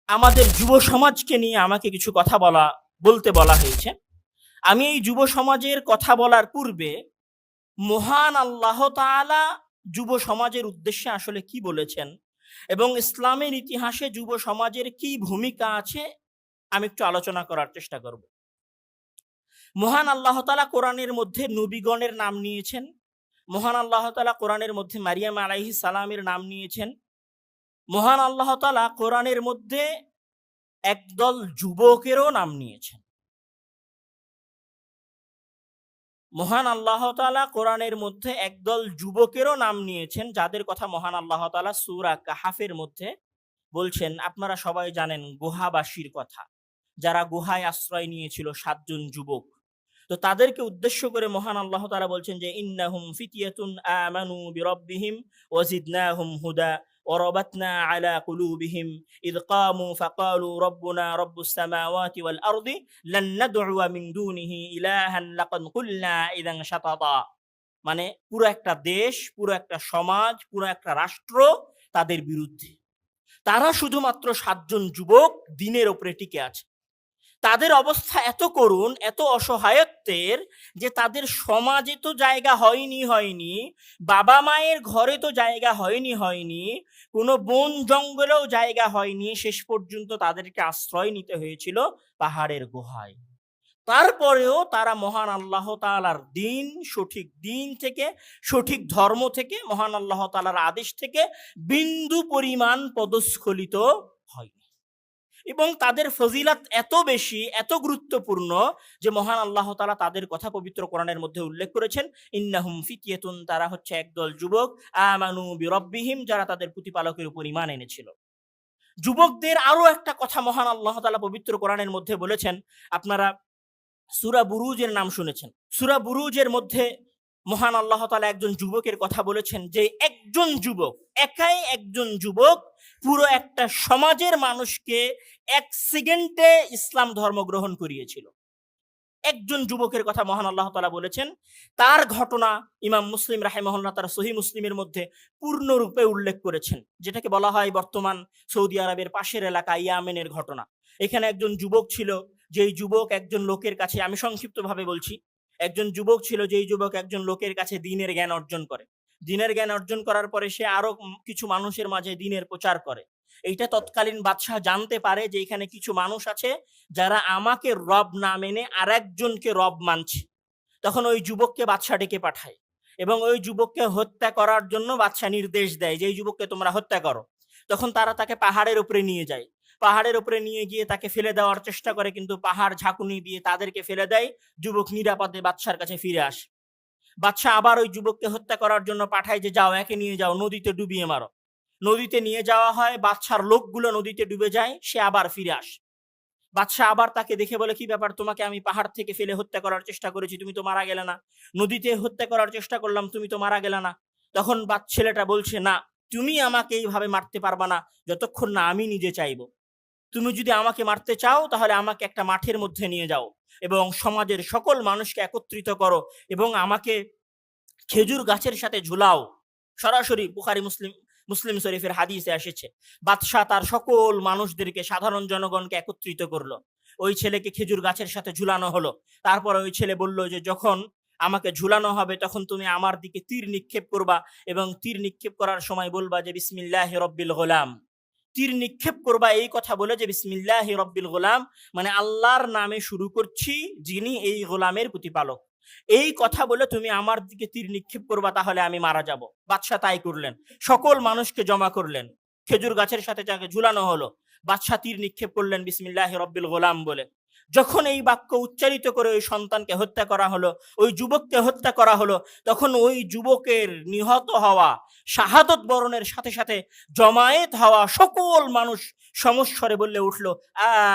আমাদের যুব সমাজকে নিয়ে আমাকে কিছু কথা বলতে বলা হয়েছে। আমি এই যুব সমাজের কথা বলার পূর্বে মহান আল্লাহ তাআলা যুব সমাজের উদ্দেশ্যে আসলে কি বলেছেন এবং ইসলামের ইতিহাসে যুব সমাজের কি ভূমিকা আছে আমি একটু আলোচনা করার চেষ্টা করব। মহান আল্লাহ তাআলা কোরআনের মধ্যে নবীগণের নাম নিয়েছেন। মহান আল্লাহ তাআলা কোরআনের মধ্যে মারিয়াম আলাইহিস সালামের নাম নিয়েছেন। মহান আল্লাহ তাআলা কোরআনের মধ্যে একদল যুবকেরও নাম নিয়েছেন। মহান আল্লাহ তাআলা কোরআনের মধ্যে একদল যুবকেরও নাম নিয়েছেন, যাদের কথা মহান আল্লাহ তাআলা সূরা কাহাফের মধ্যে বলছেন। আপনারা সবাই জানেন গুহাবাসীর কথা, যারা গুহায় আশ্রয় নিয়েছিল 7 জন যুবক। তো তাদেরকে উদ্দেশ্য করে মহান আল্লাহ তাআলা বলছেন যে ইন্নাহুম ফিতিয়াতুন আমানু বিরাব্বিহিম ওয়াজিদনাহুম হুদা ওয়ারাবাতনা আলা কুলুবিহিম ইয কামু ফাকালু রব্বুনা রব্বুস সামাওয়াতি ওয়াল আরদি লান নাদউয়া মিন দুনিহি ইলাহান লাকাদ কুলনা ইযান শাতাতা। মানে পুরো একটা দেশ, পুরো একটা সমাজ, পুরো একটা রাষ্ট্র তাদের বিরুদ্ধে। তারা শুধুমাত্র 7 জন যুবক দিনের ওপরে টিকে আছে। তাদের অবস্থা এত করুণ, এত অসহায়ত্বের যে তাদের সমাজে তো জায়গা হয়নি, বাবা মায়ের ঘরে তো জায়গা হয়নি, কোনো বন জঙ্গলেও জায়গা হয়নি, শেষ পর্যন্ত তাদেরকে আশ্রয় নিতে হয়েছিল পাহাড়ের গুহায়। তারপরেও তারা মহান আল্লাহ তাআলার দিন, সঠিক দিন থেকে, সঠিক ধর্ম থেকে, মহান আল্লাহ তাআলার আদেশ থেকে বিন্দু পরিমাণ পদস্খলিত হয়নি। এবং তাদের ফজিলত এত বেশি, এত গুরুত্বপূর্ণ যে মহান আল্লাহ তাআলা তাদের কথা পবিত্র কোরআনের মধ্যে উল্লেখ করেছেন, ইন্নাহুম ফিতিয়াতুন, তারা হচ্ছে একদল যুবক, আমানু বিরাব্বিহিম, যারা তাদের প্রতিপালকের উপর ঈমান এনেছিল। যুবকদের আরো একটা কথা মহান আল্লাহ তাআলা পবিত্র কোরআনের মধ্যে বলেছেন। আপনারা সূরা বুরুজের নাম শুনেছেন। সূরা বুরুজের মধ্যে মহান আল্লাহ তাআলা একজন যুবকের কথা বলেছেন, যে একজন যুবক, একাই একজন যুবক পুরো একটা সমাজের মানুষকে 1 সেকেন্ডে ইসলাম ধর্ম গ্রহণ করিয়েছিল। একজন যুবকের কথা মহান আল্লাহ তাআলা বলেছেন। তার ঘটনা ইমাম মুসলিম রাহিমাহুল্লাহ তার সহিহ মুসলিমের মধ্যে পূর্ণরূপে উল্লেখ করেছেন, যেটাকে বলা হয় বর্তমান সৌদি আরবের পাশের এলাকা ইয়ামেনের ঘটনা। এখানে একজন যুবক ছিল, যেই যুবক একজন লোকের কাছে, আমি সংক্ষিপ্তভাবে বলছি, একজন যুবক ছিল যেই যুবক একজন লোকের কাছে দ্বীনের জ্ঞান অর্জন করে। দ্বীনের জ্ঞান অর্জন করার পরে সে আরো কিছু মানুষের মাঝে দ্বীনের প্রচার করে। এইটা তৎকালীন বাদশাহ জানতে পারে যে এখানে কিছু মানুষ আছে যারা আমাকে রব না মেনে আর একজনকে রব মানছে। তখন ওই যুবককে বাদশাহ ডেকে পাঠায় এবং ওই যুবককে হত্যা করার জন্য বাদশাহ নির্দেশ দেয় যে এই যুবককে তোমরা হত্যা করো। তখন তারা তাকে পাহাড়ের উপরে নিয়ে যায়। পাহাড়ের উপরে নিয়ে গিয়ে তাকে ফেলে দেওয়ার চেষ্টা করে, কিন্তু পাহাড় ঝাঁকুনি দিয়ে তাদেরকে ফেলে দেয়। যুবক নিরাপদে বাদশার কাছে ফিরে আসে। বাদশাহ আবার ওই যুবককে হত্যা করার জন্য পাঠায় যে যাও, একে নিয়ে যাও, নদীতে ডুবিয়ে মারো। নদীতে নিয়ে যাওয়া হয়, বাদশার লোকগুলো নদীতে ডুবে যায়, সে আবার ফিরে আসে। বাদশাহ আবার তাকে দেখে বলে, কি ব্যাপার, তোমাকে আমি পাহাড় থেকে ফেলে হত্যা করার চেষ্টা করেছি, তুমি তো মারা গেলে না। নদীতে হত্যা করার চেষ্টা করলাম, তুমি তো মারা গেলে না। তখন ছেলেটা বলছে, না, তুমি আমাকে এইভাবে মারতে পারবা না যতক্ষণ না আমি নিজে চাইবো। তুমি যদি আমাকে মারতে চাও তাহলে আমাকে একটা মাঠের মধ্যে নিয়ে যাও এবং সমাজের সকল মানুষকে একত্রিত করো এবং আমাকে খেজুর গাছের সাথে ঝুলাও। সরাসরি বুখারী মুসলিম শরীফের হাদিসে এসেছে। বাদশাহ তার সকল মানুষদেরকে, সাধারণ জনগণকে একত্রিত করলো। ওই ছেলেকে খেজুর গাছের সাথে ঝুলানো হলো। তারপর ওই ছেলে বলল যে যখন আমাকে ঝুলানো হবে তখন তুমি আমার দিকে তীর নিক্ষেপ করবা এবং তীর নিক্ষেপ করার সময় বলবা যে বিসমিল্লাহি রব্বিল গোলাম। তীর নিক্ষেপ করবা এই কথা বলে যে বিসমিল্লাহি রব্বিল গোলাম, মানে আল্লাহর নামে শুরু করছি, যিনি এই গোলামের প্রতিপালক। এই কথা বলে তুমি আমার দিকে তীর নিক্ষেপ করবা, তাহলে আমি মারা যাব। বাদশাহ তাই করলেন, সকল মানুষকে জমা করলেন, খেজুর গাছের সাথে যাকে ঝুলানো হলো। বাদশাহ তীর নিক্ষেপ করলেন বিসমিল্লাহি রব্বিল গোলাম বলে। যখন এই বাক্য উচ্চারিত করে ওই সন্তানকে হত্যা করা হলো, ওই যুবককে হত্যা করা হলো, তখন ওই যুবকের নিহত হওয়া, শাহাদত বরণের সাথে সাথে জমায়েত হওয়া সকল মানুষ সমস্বরে বললে উঠলো,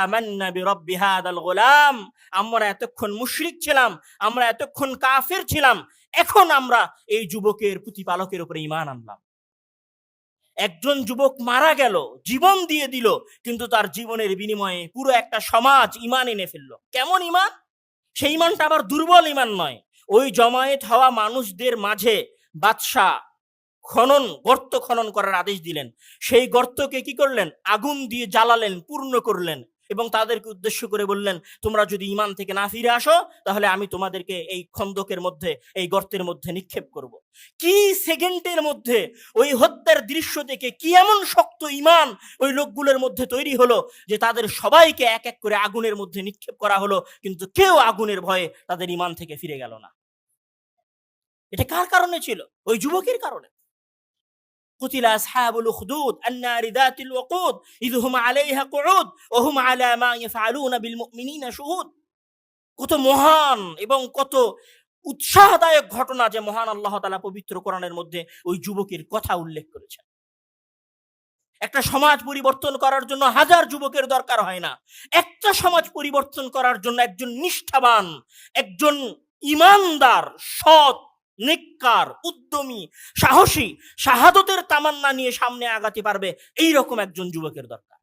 আমান্না বিরব্বি হাদাল গোলাম। আমরা এতক্ষণ মুশরিক ছিলাম, আমরা এতক্ষণ কাফের ছিলাম, এখন আমরা এই যুবকের প্রতিপালকের উপরে ঈমান আনলাম। একজন যুবক মারা গেল, জীবন দিয়ে দিল, কিন্তু তার জীবনের বিনিময়ে পুরো একটা সমাজ ঈমান এনে ফেললো। কেমন ঈমান? সেই ঈমানটা আবার দুর্বল ঈমান নয়। ওই জমায়েত হওয়া মানুষদের মাঝে বাদশাহ গর্ত খনন করার আদেশ দিলেন। সেই গর্তকে কি করলেন? আগুন দিয়ে জ্বালালেন, পূর্ণ করলেন এবং তাদেরকে উদ্দেশ্য করে বললেন, তোমরা যদি ঈমান থেকে না ফিরে আসো তাহলে আমি তোমাদেরকে এই খন্দকের মধ্যে, এই গর্তের মধ্যে নিক্ষেপ করব। কি সেকেন্ডের মধ্যে ওই হত্যার দৃশ্য দেখে কি এমন শক্ত ঈমান ওই লোকগুলোর মধ্যে তৈরি হলো যে তাদের সবাইকে এক এক করে আগুনের মধ্যে নিক্ষেপ করা হলো, কিন্তু কেউ আগুনের ভয়ে তাদের ঈমান থেকে ফিরে গেল না। এটা কার কারণে ছিল? ওই যুবকের কারণে। قتل أصحاب الأخدود النار ذات الوقود إذ هم عليها قعود وهم على ما يفعلون بالمؤمنين شهود। কত মহান এবং কত উৎসাহদায়ক ঘটনা যে মহান আল্লাহ তাআলা পবিত্র কোরআনের মধ্যে ওই যুবকের কথা উল্লেখ করেছেন। একটা সমাজ পরিবর্তন করার জন্য হাজার যুবকের দরকার হয় না। একটা সমাজ পরিবর্তন করার জন্য একজন নিষ্ঠাবান, একজন ঈমানদার, সৎ, নেককার, উদ্যমী, সাহসী, শাহাদতের তামান্না নিয়ে সামনে আগাতে পারবে এইরকম একজন যুবকের দরকার।